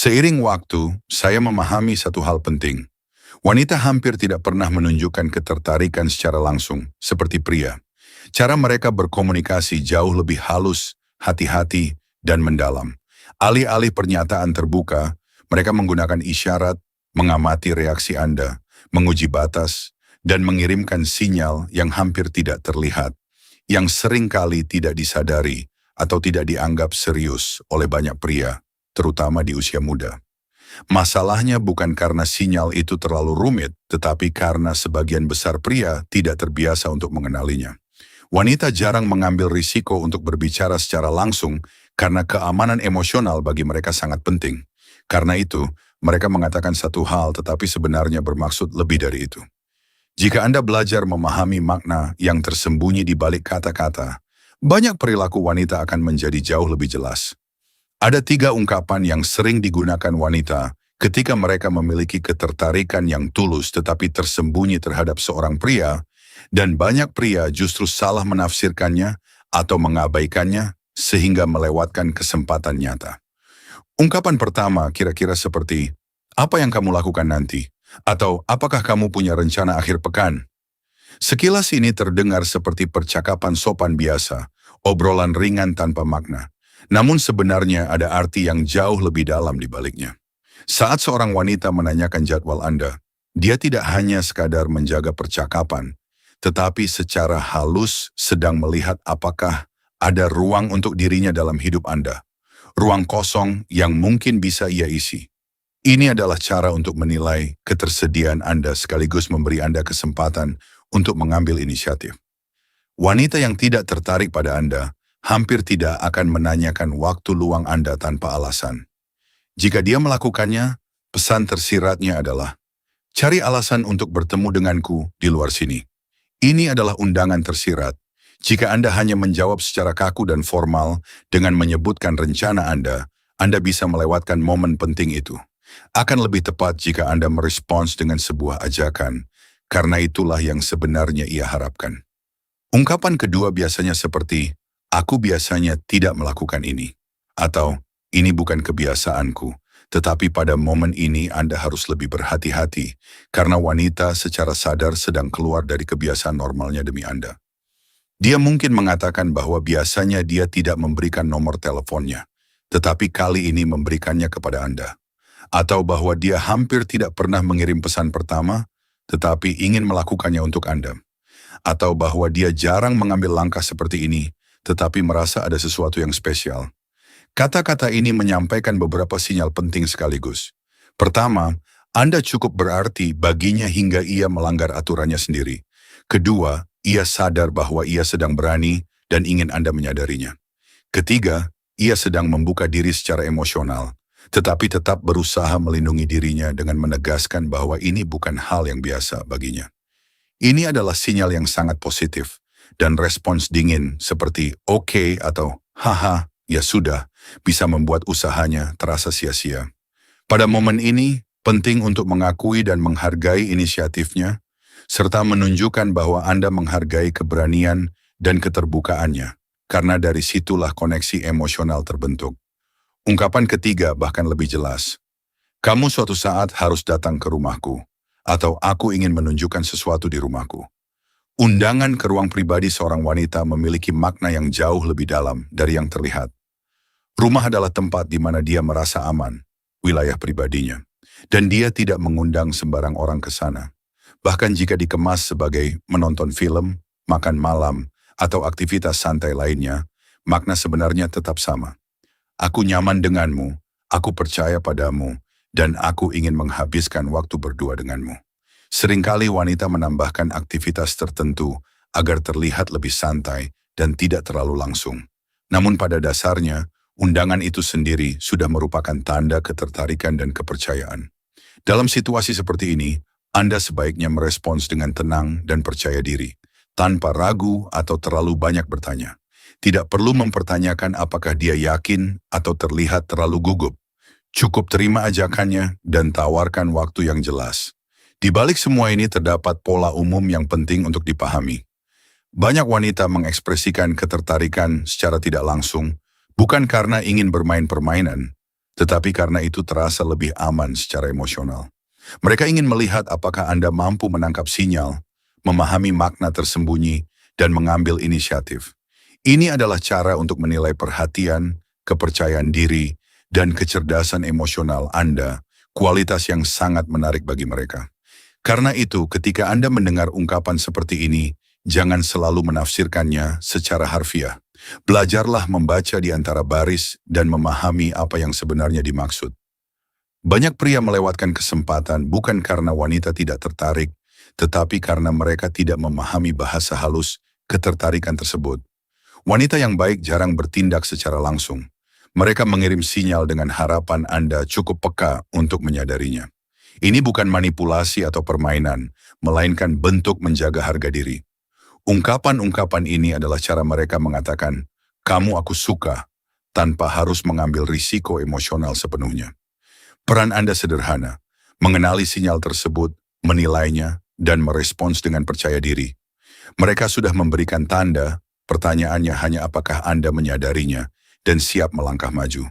Seiring waktu, saya memahami satu hal penting. Wanita hampir tidak pernah menunjukkan ketertarikan secara langsung, seperti pria. Cara mereka berkomunikasi jauh lebih halus, hati-hati, dan mendalam. Alih-alih pernyataan terbuka, mereka menggunakan isyarat, mengamati reaksi Anda, menguji batas, dan mengirimkan sinyal yang hampir tidak terlihat, yang seringkali tidak disadari atau tidak dianggap serius oleh banyak pria, terutama di usia muda. Masalahnya bukan karena sinyal itu terlalu rumit, tetapi karena sebagian besar pria tidak terbiasa untuk mengenalinya. Wanita jarang mengambil risiko untuk berbicara secara langsung karena keamanan emosional bagi mereka sangat penting. Karena itu, mereka mengatakan satu hal tetapi sebenarnya bermaksud lebih dari itu. Jika Anda belajar memahami makna yang tersembunyi di balik kata-kata, banyak perilaku wanita akan menjadi jauh lebih jelas. Ada 3 ungkapan yang sering digunakan wanita ketika mereka memiliki ketertarikan yang tulus tetapi tersembunyi terhadap seorang pria, dan banyak pria justru salah menafsirkannya atau mengabaikannya sehingga melewatkan kesempatan nyata. Ungkapan pertama kira-kira seperti, "Apa yang kamu lakukan nanti?" Atau, "Apakah kamu punya rencana akhir pekan?" Sekilas ini terdengar seperti percakapan sopan biasa, obrolan ringan tanpa makna. Namun sebenarnya ada arti yang jauh lebih dalam di baliknya. Saat seorang wanita menanyakan jadwal Anda, dia tidak hanya sekadar menjaga percakapan, tetapi secara halus sedang melihat apakah ada ruang untuk dirinya dalam hidup Anda. Ruang kosong yang mungkin bisa ia isi. Ini adalah cara untuk menilai ketersediaan Anda sekaligus memberi Anda kesempatan untuk mengambil inisiatif. Wanita yang tidak tertarik pada Anda hampir tidak akan menanyakan waktu luang Anda tanpa alasan. Jika dia melakukannya, pesan tersiratnya adalah, "Cari alasan untuk bertemu denganku di luar sini." Ini adalah undangan tersirat. Jika Anda hanya menjawab secara kaku dan formal dengan menyebutkan rencana Anda bisa melewatkan momen penting itu. Akan lebih tepat jika Anda merespons dengan sebuah ajakan, karena itulah yang sebenarnya ia harapkan. Ungkapan kedua biasanya seperti, "Aku biasanya tidak melakukan ini." Atau, "Ini bukan kebiasaanku, tetapi pada momen ini Anda harus lebih berhati-hati, karena wanita secara sadar sedang keluar dari kebiasaan normalnya demi Anda." Dia mungkin mengatakan bahwa biasanya dia tidak memberikan nomor teleponnya, tetapi kali ini memberikannya kepada Anda. Atau bahwa dia hampir tidak pernah mengirim pesan pertama, tetapi ingin melakukannya untuk Anda. Atau bahwa dia jarang mengambil langkah seperti ini, tetapi merasa ada sesuatu yang spesial. Kata-kata ini menyampaikan beberapa sinyal penting sekaligus. Pertama, Anda cukup berarti baginya hingga ia melanggar aturannya sendiri. Kedua, ia sadar bahwa ia sedang berani dan ingin Anda menyadarinya. Ketiga, ia sedang membuka diri secara emosional, tetapi tetap berusaha melindungi dirinya dengan menegaskan bahwa ini bukan hal yang biasa baginya. Ini adalah sinyal yang sangat positif. Dan respons dingin seperti "oke" atau "haha, ya sudah" bisa membuat usahanya terasa sia-sia. Pada momen ini, penting untuk mengakui dan menghargai inisiatifnya, serta menunjukkan bahwa Anda menghargai keberanian dan keterbukaannya, karena dari situlah koneksi emosional terbentuk. Ungkapan ketiga bahkan lebih jelas. "Kamu suatu saat harus datang ke rumahku," atau "Aku ingin menunjukkan sesuatu di rumahku." Undangan ke ruang pribadi seorang wanita memiliki makna yang jauh lebih dalam dari yang terlihat. Rumah adalah tempat di mana dia merasa aman, wilayah pribadinya, dan dia tidak mengundang sembarang orang ke sana. Bahkan jika dikemas sebagai menonton film, makan malam, atau aktivitas santai lainnya, makna sebenarnya tetap sama. "Aku nyaman denganmu, aku percaya padamu, dan aku ingin menghabiskan waktu berdua denganmu." Seringkali wanita menambahkan aktivitas tertentu agar terlihat lebih santai dan tidak terlalu langsung. Namun pada dasarnya, undangan itu sendiri sudah merupakan tanda ketertarikan dan kepercayaan. Dalam situasi seperti ini, Anda sebaiknya merespons dengan tenang dan percaya diri, tanpa ragu atau terlalu banyak bertanya. Tidak perlu mempertanyakan apakah dia yakin atau terlihat terlalu gugup. Cukup terima ajakannya dan tawarkan waktu yang jelas. Di balik semua ini terdapat pola umum yang penting untuk dipahami. Banyak wanita mengekspresikan ketertarikan secara tidak langsung, bukan karena ingin bermain permainan, tetapi karena itu terasa lebih aman secara emosional. Mereka ingin melihat apakah Anda mampu menangkap sinyal, memahami makna tersembunyi, dan mengambil inisiatif. Ini adalah cara untuk menilai perhatian, kepercayaan diri, dan kecerdasan emosional Anda, kualitas yang sangat menarik bagi mereka. Karena itu, ketika Anda mendengar ungkapan seperti ini, jangan selalu menafsirkannya secara harfiah. Belajarlah membaca di antara baris dan memahami apa yang sebenarnya dimaksud. Banyak pria melewatkan kesempatan bukan karena wanita tidak tertarik, tetapi karena mereka tidak memahami bahasa halus ketertarikan tersebut. Wanita yang baik jarang bertindak secara langsung. Mereka mengirim sinyal dengan harapan Anda cukup peka untuk menyadarinya. Ini bukan manipulasi atau permainan, melainkan bentuk menjaga harga diri. Ungkapan-ungkapan ini adalah cara mereka mengatakan, "Kamu aku suka," tanpa harus mengambil risiko emosional sepenuhnya. Peran Anda sederhana, mengenali sinyal tersebut, menilainya, dan merespons dengan percaya diri. Mereka sudah memberikan tanda, pertanyaannya hanya apakah Anda menyadarinya dan siap melangkah maju.